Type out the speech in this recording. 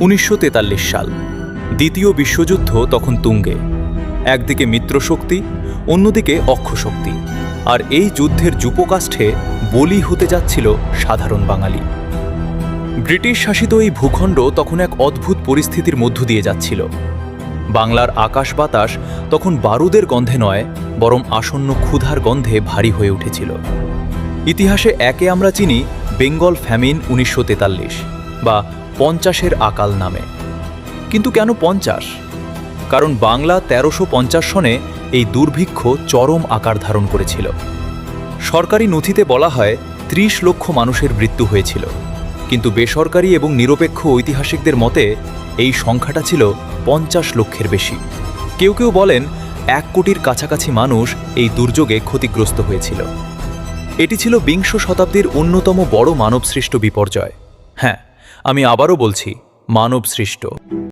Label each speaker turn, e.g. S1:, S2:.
S1: 1943 সাল। দ্বিতীয় বিশ্বযুদ্ধ তখন তুঙ্গে। একদিকে মিত্রশক্তি, অন্যদিকে অক্ষশক্তি। আর এই যুদ্ধের যূপকাষ্ঠে বলি হতে যাচ্ছিল সাধারণ বাঙালি। ব্রিটিশ শাসিত এই ভূখণ্ড তখন এক অদ্ভুত পরিস্থিতির মধ্য দিয়ে যাচ্ছিল। বাংলার আকাশ বাতাস তখন বারুদের গন্ধে নয়, বরং আসন্ন ক্ষুধার গন্ধে ভারী হয়ে উঠেছিল। ইতিহাসে একে আমরা চিনি বেঙ্গল ফ্যামিন 1943 বা 50-এর আকাল নামে। কিন্তু কেন 50? কারণ বাংলা 1350 সনে এই দুর্ভিক্ষ চরম আকার ধারণ করেছিল। সরকারি নথিতে বলা হয় 30 লক্ষ মানুষের মৃত্যু হয়েছিল, কিন্তু বেসরকারি এবং নিরপেক্ষ ঐতিহাসিকদের মতে এই সংখ্যাটা ছিল 50 লক্ষের বেশি। কেউ কেউ বলেন 1 কোটির কাছাকাছি মানুষ এই দুর্যোগে ক্ষতিগ্রস্ত হয়েছিল। এটি ছিল বিংশ শতাব্দীর অন্যতম বড় মানবসৃষ্ট বিপর্যয়। হ্যাঁ, আমি আবারও বলছি, মানবসৃষ্ট।